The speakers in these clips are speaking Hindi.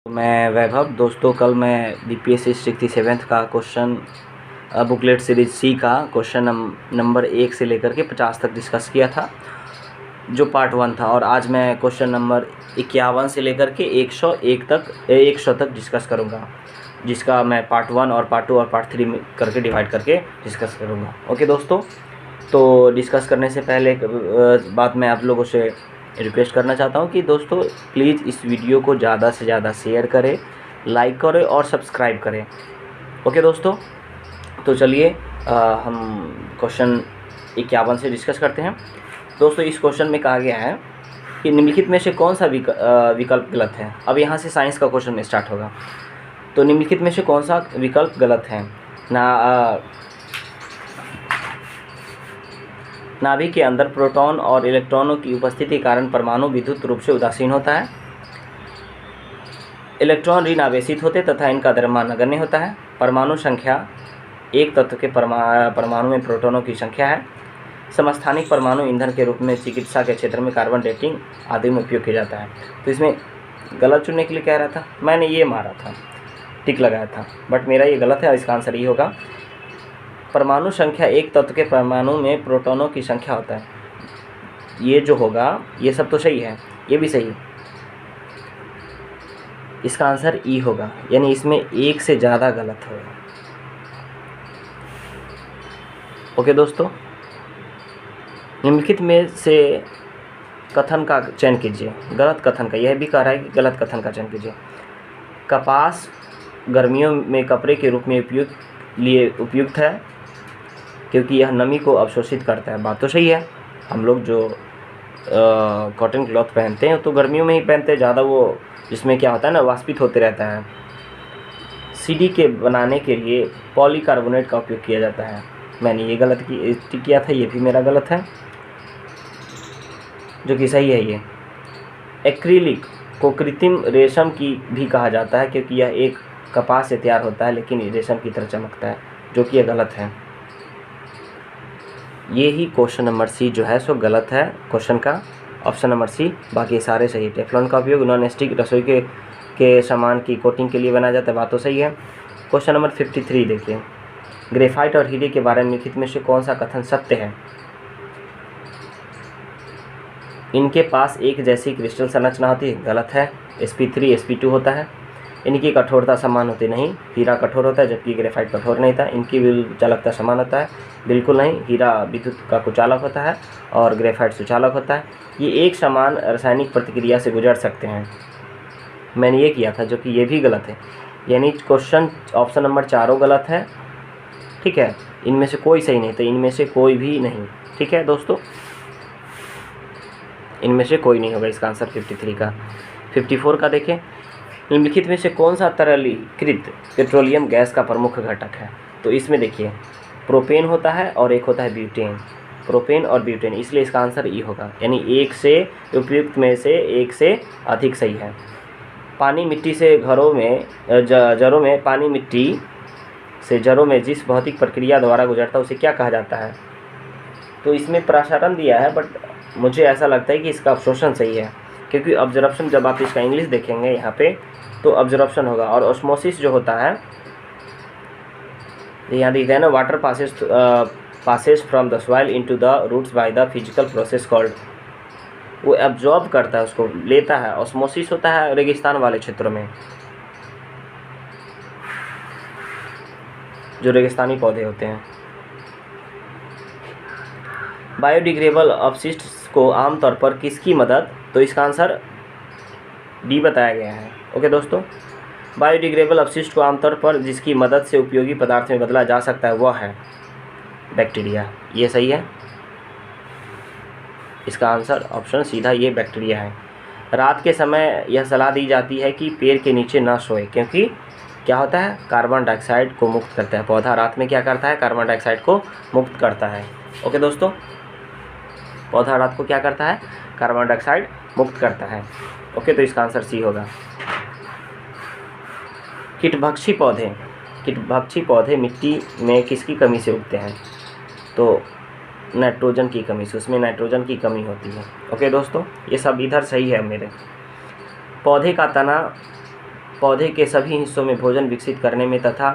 मैं वैभव। दोस्तों, कल मैं बीपीएससी 67th का क्वेश्चन बुकलेट सीरीज सी का क्वेश्चन नंबर 1 से लेकर के 50 तक डिस्कस किया था, जो पार्ट 1 था। और आज मैं क्वेश्चन नंबर 51 से लेकर के 100 तक डिस्कस करूँगा, जिसका मैं पार्ट 1 और पार्ट 2 और पार्ट 3 में करके डिवाइड करके डिस्कस करूँगा। ओके दोस्तों, तो डिस्कस करने से पहले एक बात मैं आप लोगों से रिक्वेस्ट करना चाहता हूँ कि दोस्तों प्लीज़ इस वीडियो को ज़्यादा से ज़्यादा शेयर करें, लाइक करें और सब्सक्राइब करें। ओके दोस्तों, तो चलिए हम क्वेश्चन 51 से डिस्कस करते हैं। दोस्तों, इस क्वेश्चन में कहा गया है कि निम्नलिखित में से कौन सा विकल्प गलत है। अब यहाँ से साइंस का क्वेश्चन में स्टार्ट होगा। तो निम्नलिखित में से कौन सा विकल्प गलत है। नाभिक के अंदर प्रोटॉन और इलेक्ट्रॉनों की उपस्थिति के कारण परमाणु विद्युत रूप से उदासीन होता है। इलेक्ट्रॉन ऋण आवेशित होते तथा इनका द्रव्यमान नगण्य होता है। परमाणु संख्या एक तत्व के परमाणु में प्रोटॉनों की संख्या है। समस्थानिक परमाणु ईंधन के रूप में चिकित्सा के क्षेत्र में कार्बन डेटिंग आदि में उपयोग किया जाता है। तो इसमें गलत चुनने के लिए कह रहा था, मैंने ये मारा था, टिक लगाया था, बट मेरा ये गलत है। इसका आंसर ये होगा, परमाणु संख्या एक तत्व के परमाणु में प्रोटॉनों की संख्या होता है। ये जो होगा ये सब तो सही है, ये भी सही है। इसका आंसर ई होगा, यानी इसमें एक से ज़्यादा गलत होगा। ओके दोस्तों, निम्नलिखित में से कथन का चयन कीजिए। गलत कथन का, यह भी कह रहा है कि गलत कथन का चयन कीजिए। कपास गर्मियों में कपड़े के रूप में उपयुक्त है क्योंकि यह नमी को अवशोषित करता है। बात तो सही है। हम लोग जो कॉटन क्लॉथ पहनते हैं तो गर्मियों में ही पहनते हैं ज़्यादा, वो जिसमें क्या होता है ना, वाष्पित होते रहता है। सीडी के बनाने के लिए पॉलीकार्बोनेट का उपयोग किया जाता है। मैंने ये गलत किया था, ये भी मेरा गलत है, जो कि सही है। ये एक्रिलिक को कृत्रिम रेशम की भी कहा जाता है क्योंकि यह एक कपास से तैयार होता है लेकिन रेशम की तरह चमकता है, जो कि यह गलत है। ये ही क्वेश्चन नंबर सी जो है सो गलत है क्वेश्चन का, ऑप्शन नंबर सी। बाकी सारे सही। टेफ्लॉन का उपयोग नॉन स्टिक रसोई के सामान की कोटिंग के लिए बनाया जाता है। बात तो सही है। क्वेश्चन नंबर 53 देखिए, ग्रेफाइट और हीरे के बारे में निम्नलिखित में से कौन सा कथन सत्य है। इनके पास एक जैसी क्रिस्टल संरचना होती है। गलत है। sp3 sp2 होता है। इनकी कठोरता समान होती नहीं। हीरा कठोर होता है जबकि ग्रेफाइट कठोर नहीं था। इनकी चालकता समान होता है। बिल्कुल नहीं। हीरा विद्युत का कुचालक होता है और ग्रेफाइट सुचालक होता है। ये एक समान रासायनिक प्रतिक्रिया से गुजर सकते हैं। मैंने ये किया था, जो कि ये भी गलत है। यानी क्वेश्चन ऑप्शन नंबर 4 गलत है। ठीक है, इनमें से कोई सही नहीं, तो इनमें से कोई भी नहीं। ठीक है दोस्तों, इनमें से कोई नहीं होगा इसका आंसर 53 का। 54 का देखें, निम्नलिखित में से कौन सा तरलीकृत पेट्रोलियम गैस का प्रमुख घटक है। तो इसमें देखिए, प्रोपेन होता है और एक होता है ब्यूटेन। प्रोपेन और ब्यूटेन, इसलिए इसका आंसर ई होगा। यानी एक से उपयुक्त में से एक से अधिक सही है। पानी मिट्टी से जड़ों में पानी मिट्टी से जड़ों में जिस भौतिक प्रक्रिया द्वारा गुजरता है उसे क्या कहा जाता है। तो इसमें प्रसारण दिया है, बट मुझे ऐसा लगता है कि इसका अवशोषण सही है, क्योंकि ऑब्जर्प्शन जब आप इसका इंग्लिश देखेंगे यहाँ पे तो ऑब्जर्प्शन होगा। और ऑस्मोसिस जो होता है, यहाँ दिखता है ना, water passes from the soil into the roots by the physical process called. वो एब्जॉर्ब करता है, उसको लेता है। ऑस्मोसिस होता है रेगिस्तान वाले क्षेत्रों में, जो रेगिस्तानी पौधे होते हैं। बायोडिग्रेडेबल अपशिष्ट को आमतौर पर किसकी मदद, तो इसका आंसर डी बताया गया है। ओके दोस्तों, बायोडिग्रेडेबल अपशिष्ट को आमतौर पर जिसकी मदद से उपयोगी पदार्थ में बदला जा सकता है वह है बैक्टीरिया। ये सही है। इसका आंसर ऑप्शन सीधा ये बैक्टीरिया है। रात के समय यह सलाह दी जाती है कि पेड़ के नीचे न सोए, क्योंकि क्या होता है, कार्बन डाइऑक्साइड को मुक्त करता है। पौधा रात में क्या करता है, कार्बन डाइऑक्साइड को मुक्त करता है। ओके दोस्तों, पौधा रात को क्या करता है, कार्बन डाइऑक्साइड मुक्त करता है। ओके, तो इसका आंसर सी होगा। कीटभक्षी पौधे मिट्टी में किसकी कमी से उगते हैं। तो नाइट्रोजन की कमी से, उसमें नाइट्रोजन की कमी होती है। ओके दोस्तों, ये सब इधर सही है मेरे। पौधे का तना पौधे के सभी हिस्सों में भोजन विकसित करने में तथा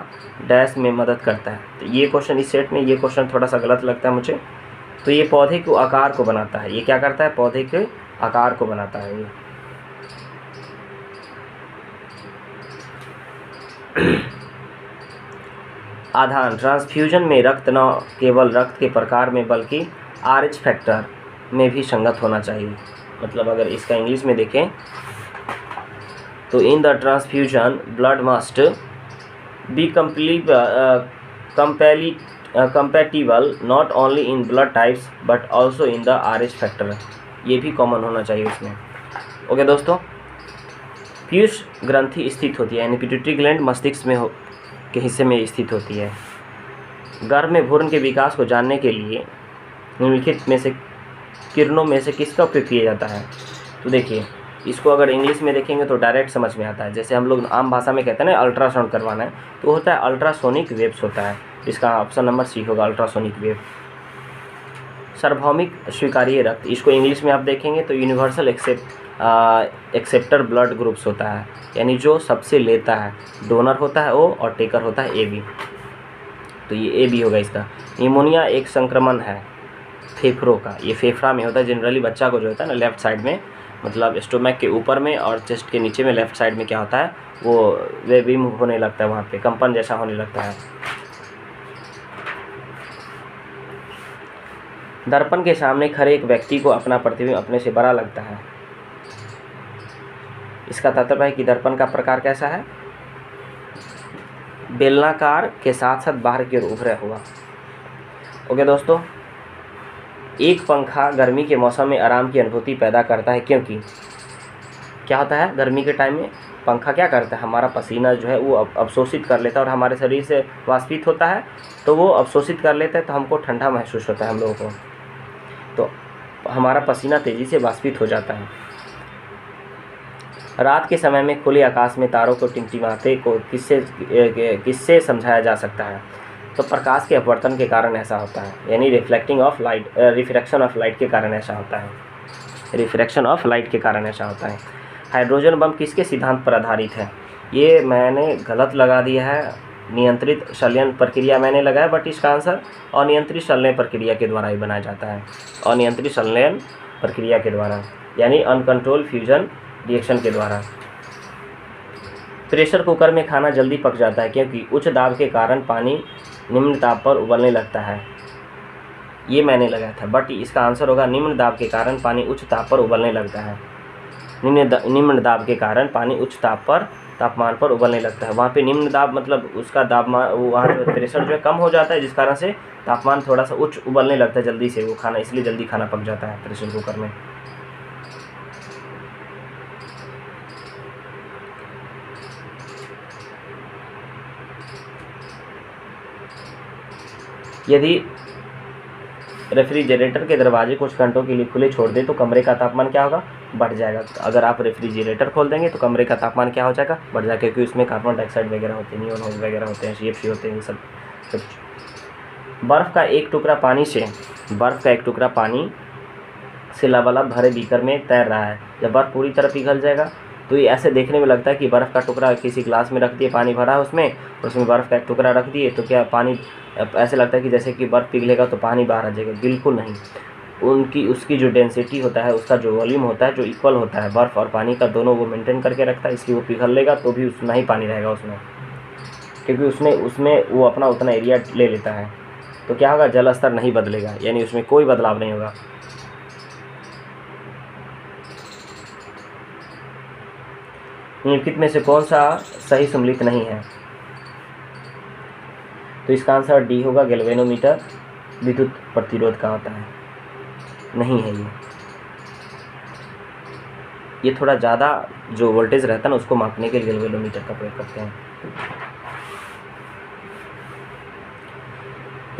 डैश में मदद करता है। तो ये क्वेश्चन इस सेट में ये क्वेश्चन थोड़ा सा गलत लगता है मुझे। तो ये पौधे के आकार को बनाता है। ये क्या करता है? पौधे के आकार को बनाता है ये। आधान ट्रांसफ्यूजन में रक्त न केवल रक्त के प्रकार में बल्कि RH फैक्टर में भी संगत होना चाहिए। मतलब अगर इसका इंग्लिश में देखें तो in the transfusion blood must be compatible not only in blood types but also in the RH factor. ये भी कॉमन होना चाहिए उसमें। ओके दोस्तों, पीयूष ग्रंथि स्थित होती है यानी पिट्यूटरी ग्लैंड मस्तिष्क में के हिस्से में स्थित होती है। गर्भ में भ्रूण के विकास को जानने के लिए निम्नलिखित में से किरणों में से किसका उपयोग किया जाता है? तो देखिए, इसको अगर इंग्लिश में देखेंगे तो डायरेक्ट समझ में आता है। जैसे हम लोग आम भाषा में कहते हैं ना अल्ट्रासाउंड करवाना है, तो होता है अल्ट्रासोनिक वेव्स होता है। इसका ऑप्शन नंबर सी होगा, अल्ट्रासोनिक वेव। सार्वभौमिक स्वीकार्य रक्त, इसको इंग्लिश में आप देखेंगे तो यूनिवर्सल एक्सेप्टर ब्लड ग्रुप्स होता है, यानी जो सबसे लेता है। डोनर होता है ओ और टेकर होता है AB। तो ये AB होगा इसका। निमोनिया एक संक्रमण है फेफड़ों का। ये फेफड़ा में होता है जनरली। बच्चा को जो होता है ना लेफ़्ट साइड में, मतलब स्टोमक के ऊपर में और चेस्ट के नीचे में लेफ़्ट साइड में क्या होता है, वो वेविंग होने लगता है, वहाँ पे कंपन जैसा होने लगता है। दर्पण के सामने खड़े एक व्यक्ति को अपना प्रतिबिंब अपने से बड़ा लगता है। इसका तात्पर्य है कि दर्पण का प्रकार कैसा है? बेलनाकार के साथ साथ बाहर की ओर उभरा हुआ। ओके दोस्तों, एक पंखा गर्मी के मौसम में आराम की अनुभूति पैदा करता है क्योंकि क्या होता है गर्मी के टाइम में पंखा क्या करता है, हमारा पसीना जो है वो अवशोषित कर लेता है और हमारे शरीर से वाष्पित होता है, तो वो अवशोषित कर लेता है तो हमको ठंडा महसूस होता है हम लोगों को, तो हमारा पसीना तेज़ी से वाष्पित हो जाता है। रात के समय में खुले आकाश में तारों को टिमटिमाते को किससे समझाया जा सकता है? तो प्रकाश के अपवर्तन के कारण ऐसा होता है, यानी रिफ्रैक्शन ऑफ लाइट के कारण ऐसा होता है। रिफ्रैक्शन ऑफ लाइट के कारण ऐसा होता है। हाइड्रोजन बम किसके सिद्धांत पर आधारित है? ये मैंने गलत लगा दिया है, नियंत्रित संलयन प्रक्रिया मैंने लगाया, बट इसका आंसर अनियंत्रित संलयन प्रक्रिया के द्वारा ही बनाया जाता है। अनियंत्रित संलयन प्रक्रिया के द्वारा, यानी अनकंट्रोल फ्यूजन रिएक्शन के द्वारा। प्रेशर कुकर में खाना जल्दी पक जाता है क्योंकि उच्च दाब के कारण पानी निम्न दाब पर उबलने लगता है। ये मैंने लगाया था, बट इसका आंसर होगा निम्न दाब के कारण पानी उच्च ताप पर उबलने लगता है। निम्न दाब के कारण पानी उच्च तापमान पर उबलने लगता है। वहाँ पे निम्न दाब मतलब उसका वहाँ प्रेशर जो है कम हो जाता है, जिस कारण से तापमान थोड़ा सा उच्च उबलने लगता है जल्दी से वो खाना, इसलिए जल्दी खाना पक जाता है प्रेशर कुकर में। यदि रेफ्रिजरेटर के दरवाजे कुछ घंटों के लिए खुले छोड़ दें तो कमरे का तापमान क्या होगा? बढ़ जाएगा। अगर आप रेफ्रिजरेटर खोल देंगे तो कमरे का तापमान क्या हो जाएगा? बढ़ जाएगा, क्योंकि उसमें कार्बन डाइऑक्साइड वगैरह होते हैं, नियोन वगैरह होते हैं, CFC होते हैं, सब। बर्फ़ का एक टुकड़ा पानी से लबालब भरे बीकर में तैर रहा है। जब बर्फ़ पूरी तरह पिघल जाएगा तो ये ऐसे देखने में लगता है कि बर्फ़ का टुकड़ा किसी ग्लास में रख दिए, पानी भरा है उसमें बर्फ़ का एक टुकड़ा रख दिए, तो क्या पानी ऐसे लगता है कि जैसे कि बर्फ़ पिघलेगा तो पानी बाहर आ जाएगा? बिल्कुल नहीं। उसकी जो डेंसिटी होता है, उसका जो वॉल्यूम होता है, जो इक्वल होता है बर्फ़ और पानी का, दोनों वो मेंटेन करके रखता है, इसलिए वो पिघल लेगा तो भी उतना ही पानी रहेगा उसमें, क्योंकि उसमें वो अपना उतना एरिया ले लेता है। तो क्या होगा? जल स्तर नहीं बदलेगा, यानी उसमें कोई बदलाव नहीं होगा। निम्नलिखित में से कौन सा सही सम्मिलित नहीं है? तो इसका आंसर डी होगा, गैल्वेनोमीटर विद्युत प्रतिरोध का होता है। नहीं है ये थोड़ा ज़्यादा जो वोल्टेज रहता है ना उसको मापने के लिए गैल्वेनोमीटर का प्रयोग करते हैं।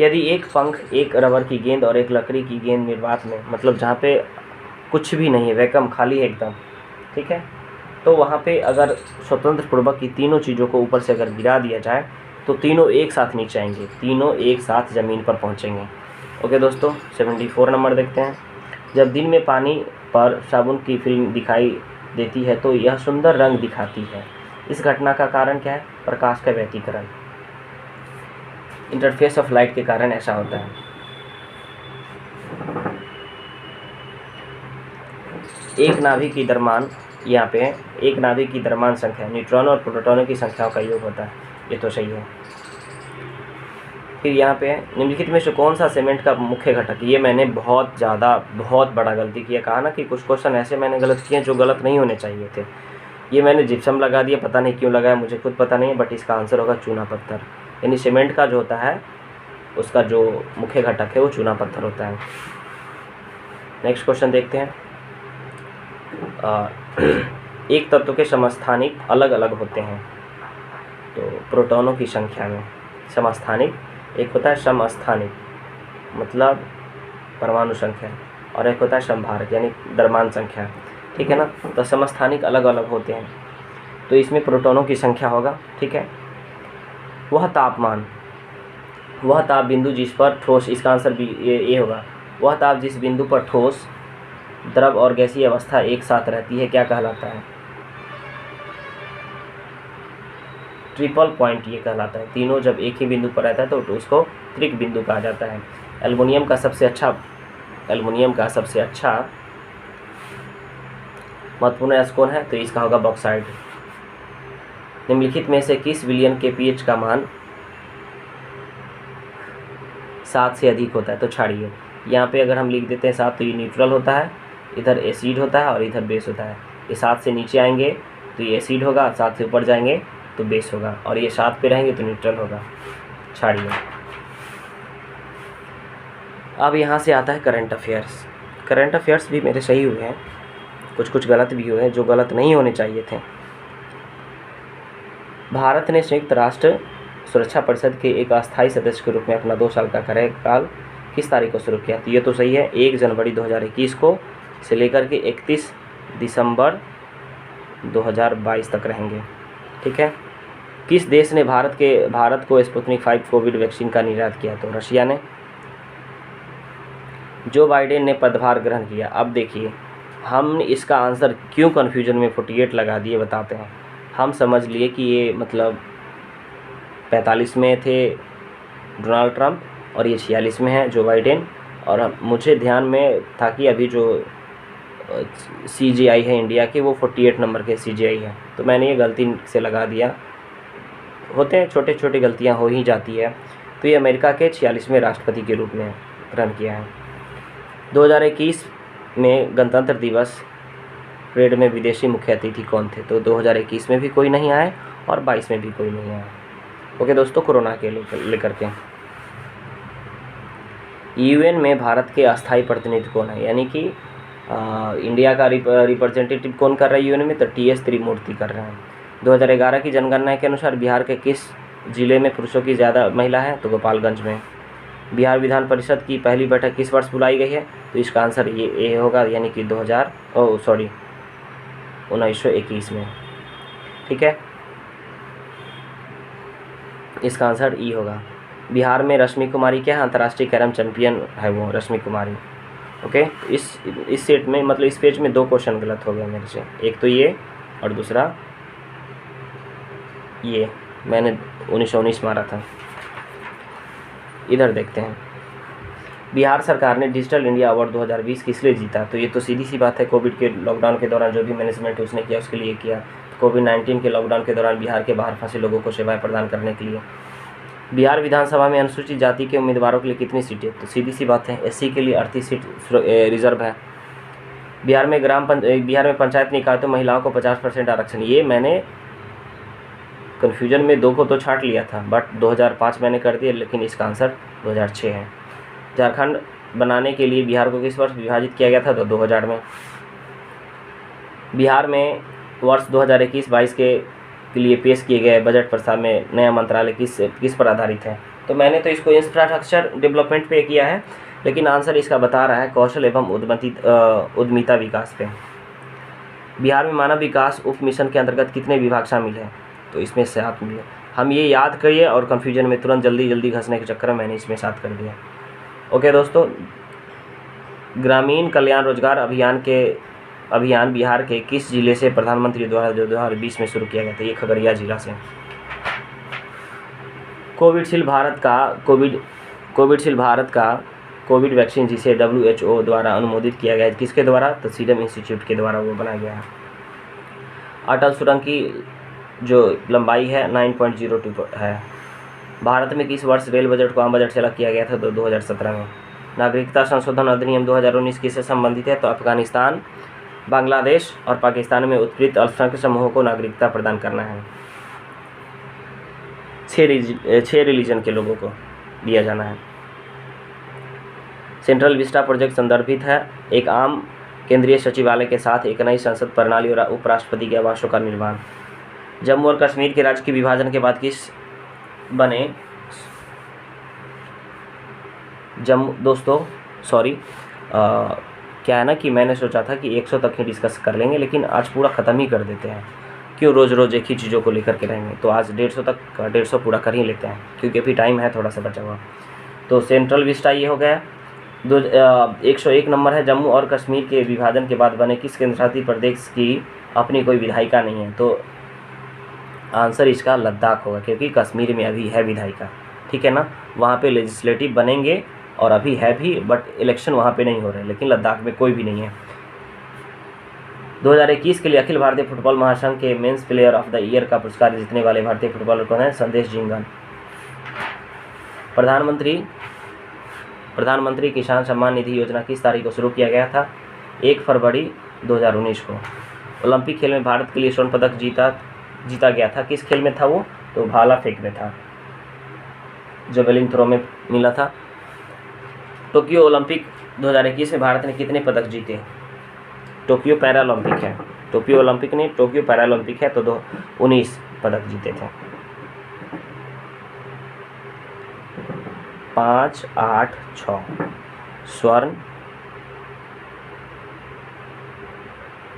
यदि एक पंख, एक रबर की गेंद और एक लकड़ी की गेंद निर्वात में, मतलब जहाँ पे कुछ भी नहीं है, वैक्यूम खाली है एकदम, ठीक है, तो वहाँ पे अगर स्वतंत्र पूर्वक की तीनों चीज़ों को ऊपर से अगर गिरा दिया जाए तो तीनों एक साथ नीचे आएंगे, तीनों एक साथ ज़मीन पर पहुँचेंगे। ओके दोस्तों, 74 नंबर देखते हैं। जब दिन में पानी पर साबुन की फिल्म दिखाई देती है तो यह सुंदर रंग दिखाती है। इस घटना का कारण क्या है? प्रकाश का व्यतिकरण, इंटरफेस ऑफ लाइट के कारण ऐसा होता है। एक नाभिक की द्रव्यमान, यहाँ पे एक नाभिक की द्रव्यमान संख्या न्यूट्रॉन और प्रोटॉनों की संख्याओं का योग होता है, ये तो सही है। फिर यहाँ पे निम्नलिखित में से कौन सा सीमेंट का मुख्य घटक? ये मैंने बहुत बड़ा गलती किया। कहा ना कि कुछ क्वेश्चन ऐसे मैंने गलत किए जो गलत नहीं होने चाहिए थे। ये मैंने जिप्सम लगा दिया, पता नहीं क्यों लगाया, मुझे खुद पता नहीं है, बट इसका आंसर होगा चूना पत्थर। यानी सीमेंट का जो होता है उसका जो मुख्य घटक है वो चूना पत्थर होता है। नेक्स्ट क्वेश्चन देखते हैं। एक तत्व के समस्थानिक अलग अलग होते हैं, तो प्रोटॉनों की संख्या में समस्थानिक, एक होता है समस्थानिक मतलब परमाणु संख्या, और एक होता है समभारक यानी द्रव्यमान संख्या, ठीक है ना। तो समस्थानिक अलग अलग होते हैं, तो इसमें प्रोटॉनों की संख्या होगा, ठीक है। वह तापमान, वह ताप बिंदु जिस पर ठोस, इसका आंसर भी ये होगा। वह ताप जिस बिंदु पर ठोस, द्रव और गैसीय अवस्था एक साथ रहती है क्या कहलाता है? ट्रिपल पॉइंट ये कहलाता है। तीनों जब एक ही बिंदु पर रहता है तो उसको त्रिक बिंदु कहा जाता है। एल्युमिनियम का सबसे अच्छा महत्वपूर्ण अयस्क कौन है? तो इसका होगा बॉक्साइट। निम्नलिखित में से किस विलयन के पीएच का मान 7 से अधिक होता है? तो छाड़िए, यहाँ पे अगर हम लिख देते हैं 7 तो ये न्यूट्रल होता है, इधर एसिड होता है और इधर बेस होता है। ये 7 से नीचे आएंगे तो ये एसिड होगा, 7 से ऊपर जाएंगे तो बेस होगा, और ये 7 पे रहेंगे तो न्यूट्रल होगा। छाड़िए। अब यहाँ से आता है करंट अफेयर्स। करंट अफेयर्स भी मेरे सही हुए हैं, कुछ गलत भी हुए हैं जो गलत नहीं होने चाहिए थे। भारत ने संयुक्त राष्ट्र सुरक्षा परिषद के एक अस्थायी सदस्य के रूप में अपना 2 साल का कार्यकाल किस तारीख को शुरू किया? तो ये तो सही है, 1 जनवरी 2021 को से लेकर के 31 दिसंबर 2022 तक रहेंगे, ठीक है। किस देश ने भारत को स्पुतनिक 5 कोविड वैक्सीन का निर्यात किया? तो रशिया ने। जो बाइडेन ने पदभार ग्रहण किया। अब देखिए, हम इसका आंसर क्यों कन्फ्यूजन में 48 लगा दिए बताते हैं। हम समझ लिए कि ये मतलब 45 में थे डोनाल्ड ट्रंप और ये 46 में है जो बाइडेन, और मुझे ध्यान में था कि अभी जो CGI है इंडिया के वो 48 नंबर के CGI है, तो मैंने ये गलती से लगा दिया। होते हैं, छोटे छोटे गलतियां हो ही जाती है। तो ये अमेरिका के 46वें राष्ट्रपति के रूप में ग्रहण किया है। 2021 में गणतंत्र दिवस परेड में विदेशी मुख्य अतिथि कौन थे? तो 2021 में भी कोई नहीं आए और 22 में भी कोई नहीं आया। ओके दोस्तों, कोरोना के लेकर के UN में भारत के अस्थायी प्रतिनिधि कौन है? यानी कि इंडिया का रिप्रेजेंटेटिव कौन कर रहा है UN में? तो TS त्रिमूर्ति कर रहे हैं। 2011 की जनगणना के अनुसार बिहार के किस जिले में पुरुषों की ज़्यादा महिला है? तो गोपालगंज में। बिहार विधान परिषद की पहली बैठक किस वर्ष बुलाई गई है? तो इसका आंसर ये होगा, यानी कि 1921 में, ठीक है। इसका आंसर ई होगा। बिहार में रश्मि कुमारी क्या है? अंतर्राष्ट्रीय कैरम चैंपियन है वो रश्मि कुमारी। ओके, इस सेट में मतलब इस पेज में 2 क्वेश्चन गलत हो गए मेरे से, एक तो ये और दूसरा ये, मैंने 1919 मारा था। इधर देखते हैं, बिहार सरकार ने डिजिटल इंडिया अवार्ड 2020 किस लिए जीता? तो ये तो सीधी सी बात है, कोविड के लॉकडाउन के दौरान जो भी मैनेजमेंट उसने किया उसके लिए किया। कोविड-19 के लॉकडाउन के दौरान बिहार के बाहर फंसे लोगों को सेवाएं प्रदान करने के लिए। बिहार विधानसभा में अनुसूचित जाति के उम्मीदवारों के लिए कितनी सीटें? तो सीधी सी बात है, SC के लिए 38 सीट रिजर्व है। बिहार में पंचायत निकाय तो महिलाओं को 50% आरक्षण। ये मैंने कन्फ्यूजन में 2 को तो छाट लिया था, बट 2005 मैंने कर दिया, लेकिन इसका आंसर 2006 है। झारखंड बनाने के लिए बिहार को किस वर्ष विभाजित किया गया था? तो 2000 में। बिहार में वर्ष 2021-22 के लिए पेश किए गए बजट प्रस्ताव में नया मंत्रालय किस पर आधारित है? तो मैंने तो इसको इंफ्रास्ट्रक्चर डेवलपमेंट पे किया है, लेकिन आंसर इसका बता रहा है कौशल एवं उद्यमिता विकास पे। बिहार में मानव विकास उप मिशन के अंतर्गत कितने विभाग शामिल हैं? तो इसमें 7 मिले। हम ये याद करिए और कन्फ्यूजन में तुरंत जल्दी घसने के चक्कर में मैंने इसमें 7 कर दिया। ओके दोस्तों, ग्रामीण कल्याण रोजगार अभियान के अभियान बिहार के किस जिले से प्रधानमंत्री द्वारा जो 2020 में शुरू किया गया था? ये खगड़िया जिला से। कोविशील्ड भारत का कोविड वैक्सीन जिसे WHO द्वारा अनुमोदित किया गया है, किसके द्वारा? तो सीरम इंस्टीट्यूट के द्वारा वो बनाया गया है। अटल सुरंग की जो लंबाई है 9.02 है। भारत में किस वर्ष रेल बजट को आम बजट से अलग किया गया था? तो 2017 में। नागरिकता संशोधन अधिनियम 2019 किससे संबंधित है? तो अफगानिस्तान, बांग्लादेश और पाकिस्तान में उत्पीड़ित अल्पसंख्यक समूहों को नागरिकता प्रदान करना है। 6 रिलीजन के लोगों को दिया जाना है। सेंट्रल विस्टा प्रोजेक्ट संदर्भित है एक आम केंद्रीय सचिवालय के साथ एक नई संसद प्रणाली और उपराष्ट्रपति के आवासों का निर्माण। जम्मू और कश्मीर के राज्य के विभाजन के बाद किस बने क्या है ना कि मैंने सोचा था कि 100 तक ही डिस्कस कर लेंगे, लेकिन आज पूरा ख़त्म ही कर देते हैं। क्यों रोज़ एक ही चीज़ों को लेकर के रहेंगे? तो आज 150 पूरा कर ही लेते हैं, क्योंकि अभी टाइम है थोड़ा सा बचा हुआ। तो सेंट्रल विस्टा ये हो गया। 101 नंबर है, जम्मू और कश्मीर के विभाजन के बाद बने किस केंद्रशासित प्रदेश की अपनी कोई विधायिका नहीं है? तो आंसर इसका लद्दाख होगा, क्योंकि कश्मीर में अभी है विधायिका, ठीक है ना। वहाँ पे लेजिस्लेटिव बनेंगे और अभी है भी, बट इलेक्शन वहाँ पे नहीं हो रहे, लेकिन लद्दाख में कोई भी नहीं है। 2021 के लिए अखिल भारतीय फुटबॉल महासंघ के men's player of the year का पुरस्कार जीतने वाले भारतीय फुटबॉलर कौन है? संदेश जिंगन। प्रधानमंत्री किसान सम्मान निधि योजना किस तारीख को शुरू किया गया था? 1 फरवरी 2019 को। ओलंपिक खेल में भारत के लिए स्वर्ण पदक जीता गया था, किस खेल में था वो? तो भाला फेंक में था, जेवलिन थ्रो में मिला था। टोक्यो ओलंपिक 2021 में भारत ने कितने पदक जीते? टोक्यो पैरालंपिक है, टोक्यो ओलंपिक नहीं, टोक्यो पैरालंपिक है, तो 19 पदक जीते थे। 5, 8, 6 स्वर्ण,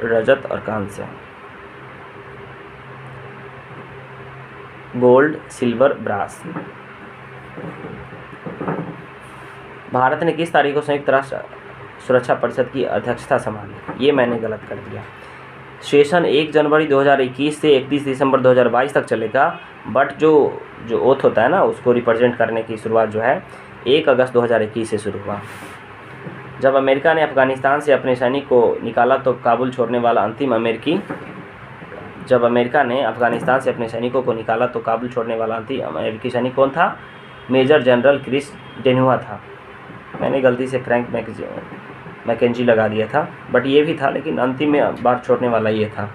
रजत और कांस्य, गोल्ड, सिल्वर, ब्रास। भारत ने किस तारीख को संयुक्त राष्ट्र सुरक्षा परिषद की अध्यक्षता संभाली? ये मैंने गलत कर दिया। सेशन 1 जनवरी 2021 से 31 दिसंबर 2022 तक चलेगा, बट जो ओथ होता है ना, उसको रिप्रेजेंट करने की शुरुआत जो है 1 अगस्त 2021 से शुरू हुआ। जब अमेरिका ने अफगानिस्तान से अपने सैनिक को निकाला तो काबुल छोड़ने वाला अंतिम अमेरिकी सैनिक कौन था? मेजर जनरल क्रिस डेनुआ था। मैंने गलती से फ्रैंक मैकेंजी लगा दिया था, बट ये भी था, लेकिन अंतिम में बार छोड़ने वाला ये था।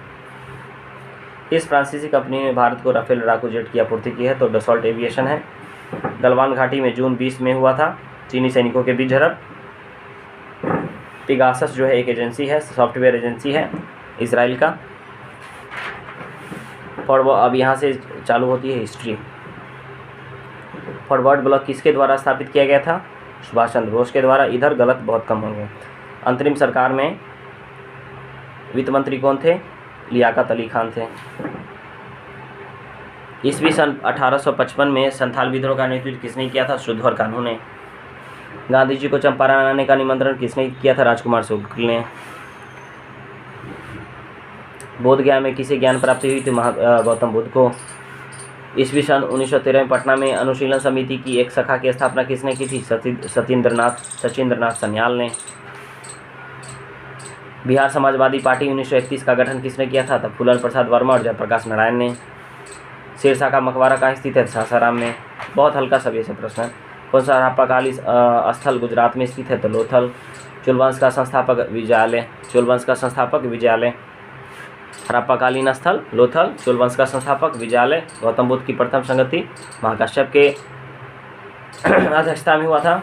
इस फ्रांसीसी कंपनी ने भारत को राफेल लड़ाकू जेट की आपूर्ति की है? तो डसॉल्ट एविएशन है। गलवान घाटी में जून 20 में हुआ था चीनी सैनिकों के बीच झड़प। पिगासस जो है एक एजेंसी है, सॉफ्टवेयर एजेंसी है इसराइल का। अब यहाँ से चालू होती है हिस्ट्री। फॉरवर्ड ब्लॉक किसके द्वारा स्थापित किया गया था? सुभाष चंद्र बोस के द्वारा। इधर गलत बहुत कम होंगे। अंतरिम सरकार में वित्त मंत्री कौन थे? लियाकत अली खान थे। ईस्वी सन 1855 में संथाल विद्रोह का नेतृत्व किसने किया था? शुद्धवर कान्हू ने। गांधी जी को चंपारण आने का निमंत्रण किसने किया था? राजकुमार शुक्ल ने। बोध गया में किसे ज्ञान प्राप्ति हुई थी? गौतम बुद्ध को। ईस्वी सन 1913 में पटना में अनुशीलन समिति की एक शाखा की स्थापना किसने की थी? सचिंद्रनाथ सन्याल ने। बिहार समाजवादी पार्टी 1931 का गठन किसने किया था? तब फूलन प्रसाद वर्मा और जयप्रकाश नारायण ने। शेरशाह का मकबरा कहाँ स्थित है? सासाराम में। बहुत हल्का सब ये सब प्रश्न है। कौन सा हड़प्पा काली स्थल गुजरात में स्थित है? तो लोथल। चोलवंश का संस्थापक विजयालय। हड़प्पा कालीन स्थल लोथल। चोलवंश का संस्थापक विजयालय। गौतम बुद्ध की प्रथम संगति महाकाश्यप के अध्यक्षता में हुआ था।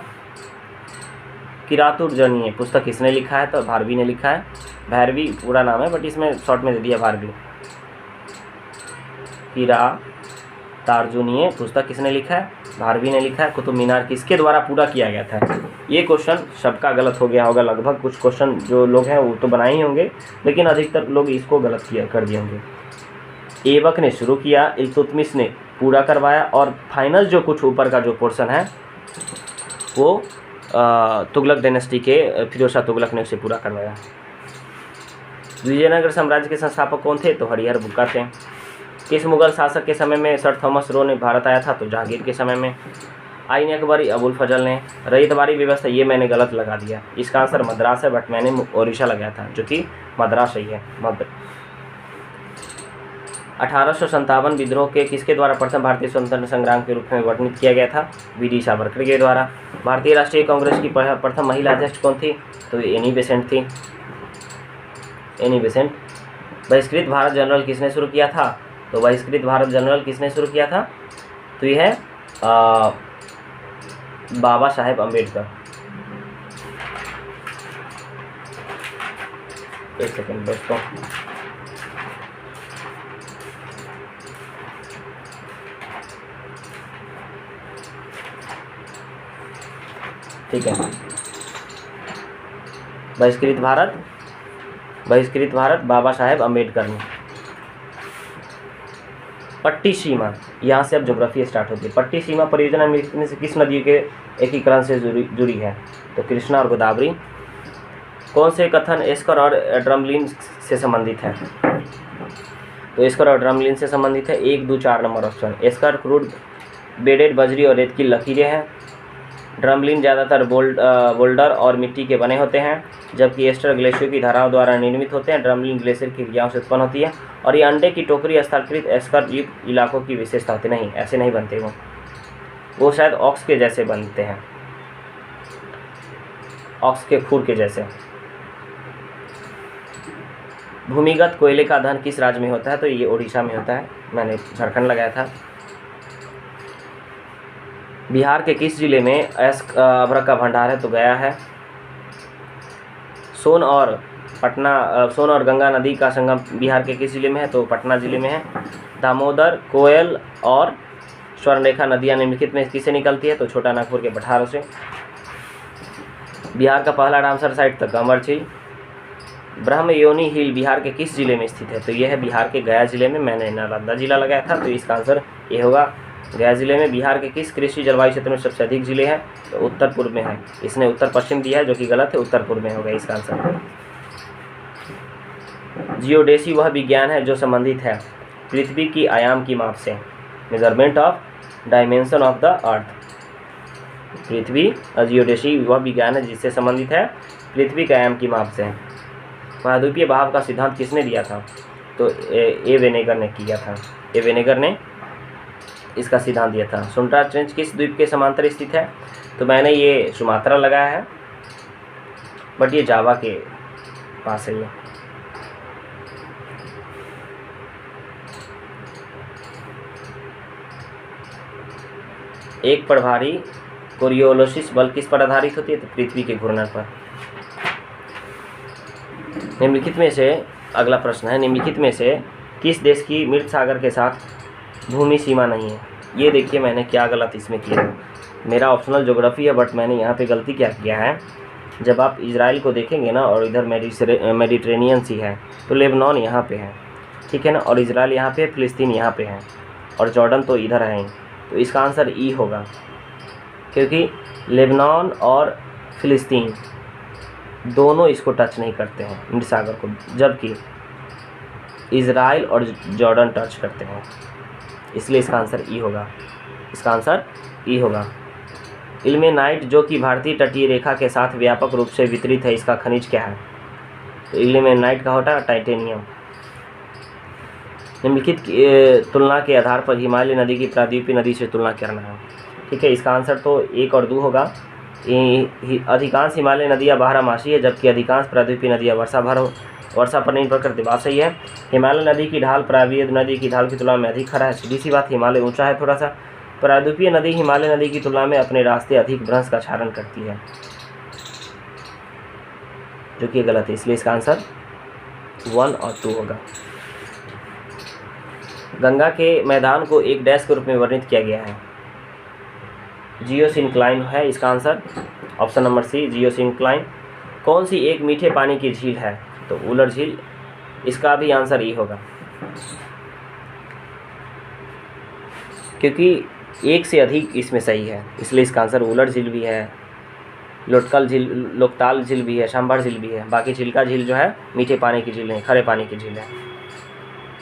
किरातुर्जनीय पुस्तक किसने लिखा है? तो भारवी ने लिखा है। भैरवी पूरा नाम है, बट इसमें शॉर्ट में दे दिया भारवी। किरातार्जुनीय पुस्तक किसने लिखा है? भारवी ने लिखा है। कुतुब मीनार किसके द्वारा पूरा किया गया था? ये क्वेश्चन सबका गलत हो गया होगा लगभग। कुछ क्वेश्चन जो लोग हैं वो तो बनाए ही होंगे, लेकिन अधिकतर लोग इसको गलत कर दिए होंगे। ऐबक ने शुरू किया, इल्तुतमिश ने पूरा करवाया, और फाइनल जो कुछ ऊपर का जो पोर्शन है वो तुगलक डायनेस्टी के फिरोज शाह तुगलक ने उसे पूरा करवाया। विजयनगर साम्राज्य के संस्थापक कौन थे? तो हरिहर बुक्का थे। किस मुगल शासक के समय में सर थॉमस रो ने भारत आया था? तो जहांगीर के समय में। आईन अकबरी अबुल फजल ने। रईतवारी व्यवस्था, ये मैंने गलत लगा दिया, इसका आंसर मद्रास है, बट मैंने ओडिशा लगाया था, जो कि मद्रास ही है। 1857 विद्रोह के किसके द्वारा प्रथम भारतीय स्वतंत्रता संग्राम के रूप में वर्णित किया गया था? वीडी सावरकर के द्वारा। भारतीय राष्ट्रीय कांग्रेस की प्रथम महिला अध्यक्ष कौन थी? तो एनी बेसेंट थी, एनी बेसेंट। बहिष्कृत भारत जनरल किसने शुरू किया था? तो बहिष्कृत भारत जनरल किसने शुरू किया था? तो ये है बाबा साहेब अम्बेडकर। एक सेकेंड दोस्तों, ठीक है। बहिष्कृत भारत बाबा साहेब अम्बेडकर ने। पट्टी सीमा, यहाँ से अब ज्योग्राफी स्टार्ट होती है। पट्टी सीमा परियोजना में से किस नदी के एकीकरण से जुड़ी है? तो कृष्णा और गोदावरी। कौन से कथन एस्कर और ड्रमलिन से संबंधित है? तो एस्कर और ड्रमलिन से संबंधित है 1, 2, 4 number option. Esker crude bedded बजरी और रेत की लकीरें हैं। ड्रमलिन ज़्यादातर बोल्डर और मिट्टी के बने होते हैं, जबकि एस्टर ग्लेशियर की धाराओं द्वारा निर्मित होते हैं। ड्रमलिन ग्लेशियर की क्रियाओं से उत्पन्न होती है। और ये अंडे की टोकरी स्थलकृत एस्कर युक्त इलाकों की विशेषता होती नहीं, ऐसे नहीं बनते वो शायद ऑक्स के जैसे बनते हैं, ऑक्स के खुर के जैसे। भूमिगत कोयले का धन किस राज्य में होता है? तो ये ओडिशा में होता है, मैंने झारखंड लगाया था। बिहार के किस जिले में अभ्रक का भंडार है? तो गया है। सोन और गंगा नदी का संगम बिहार के किस जिले में है? तो पटना जिले में है। दामोदर, कोयल और स्वर्णरेखा नदियाँ निम्नलिखित में किससे निकलती है? तो छोटा नागपुर के पठारों से। बिहार का पहला रामसर साइट तक अमर झील। ब्रह्मयोनी हिल बिहार के किस जिले में स्थित है? तो यह है बिहार के गया जिले में, मैंने नालंदा जिला लगाया था, तो इसका आंसर ये होगा गया जिले में। बिहार के किस कृषि जलवायु क्षेत्र में सबसे अधिक जिले हैं? तो उत्तर पूर्व में है, इसने उत्तर पश्चिम दिया है जो कि गलत है, उत्तर पूर्व में होगा इसका आंसर। जियोडेसी वह विज्ञान है जो संबंधित है पृथ्वी की आयाम की माप से, measurement of dimension of the earth. Prithvi geodesy वह विज्ञान है जिससे संबंधित है पृथ्वी के आयाम की माप से। महाद्वीपीय भाव का सिद्धांत किसने दिया था? तो ए वेनेगर ने किया था, ए वेनेगर ने इसका सिद्धांत दिया था। सुंट्रा ट्रेंच किस द्वीप के समांतर स्थित है? तो मैंने ये सुमात्रा लगाया है, बट ये जावा के पास है। ये एक प्रभारी कोरियोलिस बल किस पर आधारित होती है? तो पृथ्वी के घूर्णन पर। निम्नलिखित में से, अगला प्रश्न है, निम्नलिखित में से किस देश की मृत सागर के साथ भूमि सीमा नहीं है? ये देखिए मैंने क्या गलत इसमें किया है। मेरा ऑप्शनल ज्योग्राफी है, बट मैंने यहाँ पे गलती क्या किया है, जब आप इजराइल को देखेंगे ना और इधर मेडिटेरेनियन सी है, तो लेबनान यहाँ पे है, ठीक है ना, और इजराइल यहाँ पे, फिलिस्तीन यहाँ पे है, और जॉर्डन तो इधर है। तो इसका आंसर ई होगा, क्योंकि लेबनान और फिलिस्तीन दोनों इसको टच नहीं करते हैं मृत सागर को, जबकि इजराइल और जॉर्डन टच करते हैं, इसलिए इसका आंसर ई होगा, इसका आंसर ई होगा। इल्मेनाइट जो कि भारतीय तटीय रेखा के साथ व्यापक रूप से वितरित है, इसका खनिज क्या है? तो इल्मेनाइट का होता है टाइटेनियम। निम्नलिखित तुलना के आधार पर हिमालय नदी की प्रायद्वीपीय नदी से तुलना करना है, ठीक है। इसका आंसर तो 1 और 2 होगा। अधिकांश हिमालय नदियाँ बारहमासी है, जबकि अधिकांश प्रायद्वीपीय नदियाँ वर्षा पर निर्भर करती, बात सही है। हिमालय नदी की ढाल प्रायद्वीपीय नदी की ढाल की तुलना में अधिक खड़ा है, सीधी सी बात, हिमालय ऊंचा है थोड़ा सा। प्रायद्वीपीय नदी हिमालय नदी की तुलना में अपने रास्ते अधिक भ्रंश का क्षरण करती है, जो कि गलत है, इसलिए इसका आंसर 1 और 2 होगा। गंगा के मैदान को एक डैश के रूप में वर्णित किया गया है, जियोसिंक्लाइन है इसका answer, option number C geosyncline. कौन सी एक मीठे पानी की झील है? तो उलर झील, इसका भी आंसर ई होगा, क्योंकि एक से अधिक इसमें सही है, इसलिए इसका आंसर उलर झील भी है, लोटकल झील, लोकताल झील भी है, शंभर झील भी है। बाकी चिल्का झील जो है मीठे पानी की झील है, खरे पानी की झील है।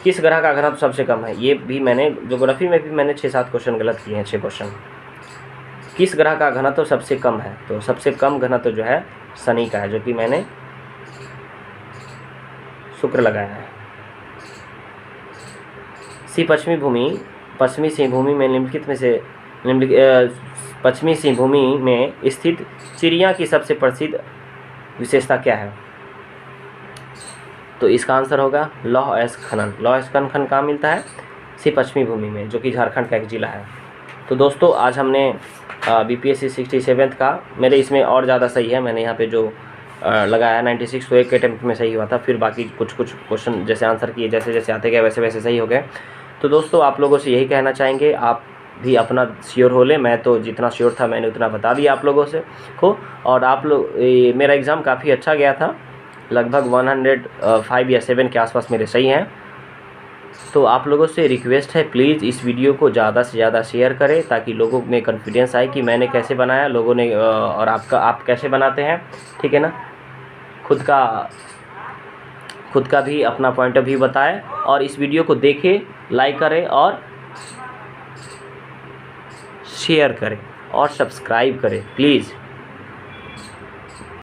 किस ग्रह का घनत्व सबसे कम है? ये भी मैंने ज्योग्राफी में भी मैंने 6-7 क्वेश्चन गलत किए हैं, 6 क्वेश्चन। किस ग्रह का घनत्व सबसे कम है? तो सबसे कम घनत्व जो है शनि का है, जो कि मैंने शुक्र लगाया है। पश्चिमी सिंहभूमि में निम्नलिखित में से पश्चिमी सिंहभूमि में स्थित चिड़िया की सबसे प्रसिद्ध विशेषता क्या है? तो इसका आंसर होगा लौह अयस्क खनन। लौह अयस्क खनन कहाँ मिलता है? पश्चिमी भूमि में, जो कि झारखंड का एक जिला है। तो दोस्तों आज हमने BPSC 67 का, मेरे इसमें और ज़्यादा सही है, मैंने यहाँ पे जो लगाया 96 तो एक अटेम्प्ट में सही हुआ था, फिर बाकी कुछ क्वेश्चन जैसे आंसर किए जैसे जैसे आते गए वैसे वैसे सही हो गए। तो दोस्तों आप लोगों से यही कहना चाहेंगे, आप भी अपना श्योर हो ले। मैं तो जितना श्योर था मैंने उतना बता दिया आप लोगों से को। और आप लोग, मेरा एग्ज़ाम काफ़ी अच्छा गया था, लगभग 105 या 7 के आसपास मेरे सही हैं। तो आप लोगों से रिक्वेस्ट है, प्लीज़ इस वीडियो को ज़्यादा से ज़्यादा शेयर करें, ताकि लोगों में कॉन्फिडेंस आए कि मैंने कैसे बनाया, लोगों ने और आप कैसे बनाते हैं, ठीक है ना। खुद का भी अपना पॉइंट ऑफ व्यू बताएं, और इस वीडियो को देखें, लाइक करें और शेयर करें और सब्सक्राइब करें प्लीज़।